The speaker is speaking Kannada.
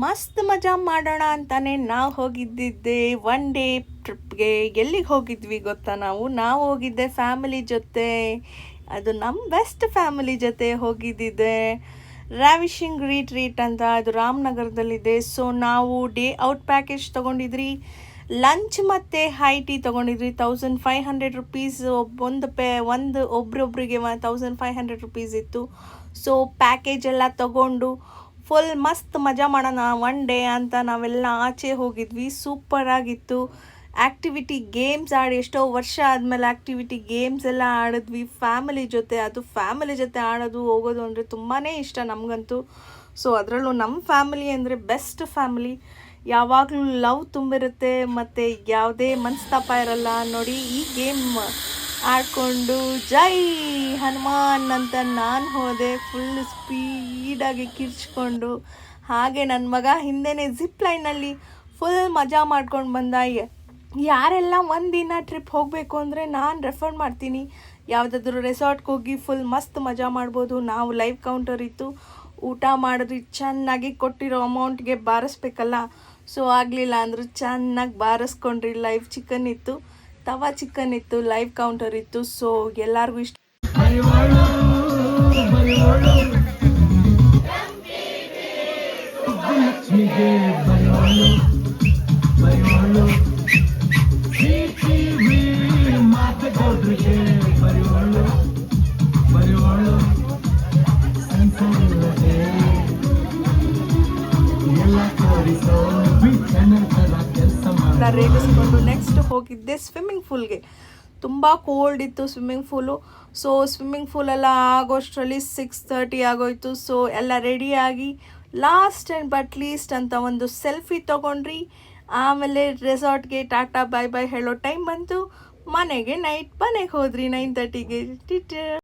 ಮಸ್ತ್ ಮಜಾ ಮಾಡೋಣ ಅಂತಾನೆ ನಾವು ಹೋಗಿದ್ದಿದ್ದೆ ಒನ್ ಡೇ ಟ್ರಿಪ್ಗೆ. ಎಲ್ಲಿಗೆ ಹೋಗಿದ್ವಿ ಗೊತ್ತಾ? ನಾವು ಹೋಗಿದ್ದೆ ಫ್ಯಾಮಿಲಿ ಜೊತೆ. ಅದು ನಮ್ಮ ಬೆಸ್ಟ್ ಫ್ಯಾಮಿಲಿ ಜೊತೆ ಹೋಗಿದ್ದಿದ್ದೆ. ರಾವಿಶಿಂಗ್ ರೀಟ್ರೀಟ್ ಅಂತ, ಅದು ರಾಮನಗರದಲ್ಲಿದೆ. ಸೊ ನಾವು ಡೇ ಔಟ್ ಪ್ಯಾಕೇಜ್ ತೊಗೊಂಡಿದ್ರಿ. ಲಂಚ್ ಮತ್ತು ಹೈ ಟೀ ತೊಗೊಂಡಿದ್ರಿ. 1500 ರುಪೀಸ್ ಒಂದು ಒಬ್ರೊಬ್ರಿಗೆ 1500 ರುಪೀಸ್ ಇತ್ತು. ಸೊ ಪ್ಯಾಕೇಜ್ ಎಲ್ಲ ತೊಗೊಂಡು ಫುಲ್ ಮಸ್ತ್ ಮಜಾ ಮಾಡೋಣ ಒನ್ ಡೇ ಅಂತ ನಾವೆಲ್ಲ ಆಚೆ ಹೋಗಿದ್ವಿ. ಸೂಪರಾಗಿತ್ತು. ಆ್ಯಕ್ಟಿವಿಟಿ ಗೇಮ್ಸ್ ಆಡಿ, ಎಷ್ಟೋ ವರ್ಷ ಆದಮೇಲೆ ಆ್ಯಕ್ಟಿವಿಟಿ ಗೇಮ್ಸ್ ಎಲ್ಲ ಆಡಿದ್ವಿ ಫ್ಯಾಮಿಲಿ ಜೊತೆ. ಅದು ಫ್ಯಾಮಿಲಿ ಜೊತೆ ಆಡೋದು ಹೋಗೋದು ಅಂದರೆ ತುಂಬಾ ಇಷ್ಟ ನಮಗಂತೂ. ಸೊ ಅದರಲ್ಲೂ ನಮ್ಮ ಫ್ಯಾಮಿಲಿ ಅಂದರೆ ಬೆಸ್ಟ್ ಫ್ಯಾಮಿಲಿ. ಯಾವಾಗಲೂ ಲವ್ ತುಂಬಿರುತ್ತೆ ಮತ್ತು ಯಾವುದೇ ಮನಸ್ತಾಪ ಇರಲ್ಲ. ನೋಡಿ, ಈ ಗೇಮ್ ಆಡಿಕೊಂಡು ಜೈ ಹನುಮಾನ್ ಅಂತ ನಾನು ಹೋದೆ, ಫುಲ್ ಸ್ಪೀಡಾಗಿ ಕಿರ್ಚ್ಕೊಂಡು. ಹಾಗೆ ನನ್ನ ಮಗ ಹಿಂದೆನೇ ಜಿಪ್ ಲೈನಲ್ಲಿ ಫುಲ್ ಮಜಾ ಮಾಡ್ಕೊಂಡು ಬಂದ. ಯಾರೆಲ್ಲ ಒಂದಿನ ಟ್ರಿಪ್ ಹೋಗಬೇಕು ಅಂದರೆ ನಾನು ರೆಫರ್ ಮಾಡ್ತೀನಿ. ಯಾವುದಾದ್ರೂ ರೆಸಾರ್ಟ್ಗೆ ಹೋಗಿ ಫುಲ್ ಮಸ್ತ್ ಮಜಾ ಮಾಡ್ಬೋದು. ನಾವು ಲೈವ್ ಕೌಂಟರ್ ಇತ್ತು, ಊಟ ಮಾಡಿದ್ವಿ. ಚೆನ್ನಾಗಿ ಕೊಟ್ಟಿರೋ ಅಮೌಂಟ್ಗೆ ಬಾರಿಸ್ಬೇಕಲ್ಲ, ಸೊ ಆಗಲಿಲ್ಲ ಅಂದರೂ ಚೆನ್ನಾಗಿ ಬಾರಿಸ್ಕೊಂಡ್ರಿ. ಲೈವ್ ಚಿಕನ್ ಇತ್ತು, ತವಾ ಚಿಕನ್ ಇತ್ತು, ಲೈವ್ ಕೌಂಟರ್ ಇತ್ತು. ಸೊ ಎಲ್ಲರಿಗೂ ಇಷ್ಟ. ರೇಗಿಸ್ಕೊಂಡು ನೆಕ್ಸ್ಟ್ ಹೋಗಿದ್ದೆ ಸ್ವಿಮ್ಮಿಂಗ್ ಫೂಲ್ಗೆ. ತುಂಬ ಕೋಲ್ಡ್ ಇತ್ತು ಸ್ವಿಮ್ಮಿಂಗ್ ಫೂಲು. ಸೊ ಸ್ವಿಮ್ಮಿಂಗ್ ಫೂಲೆಲ್ಲ ಆಗೋಷ್ಟರಲ್ಲಿ 6:30 ಆಗೋಯ್ತು. ಸೊ ಎಲ್ಲ ರೆಡಿಯಾಗಿ ಲಾಸ್ಟ್ ಆ್ಯಂಡ್ ಬಟ್ ಲೀಸ್ಟ್ ಅಂತ ಒಂದು ಸೆಲ್ಫಿ ತೊಗೊಂಡ್ರಿ. ಆಮೇಲೆ ರೆಸಾರ್ಟ್ಗೆ ಟಾಟಾ ಬಾಯ್ ಬಾಯ್ ಹೇಳೋ ಟೈಮ್ ಬಂತು. ಮನೆಗೆ ನೈಟ್ ಮನೆಗೆ ಹೋದ್ರಿ 9:30ಗೆ.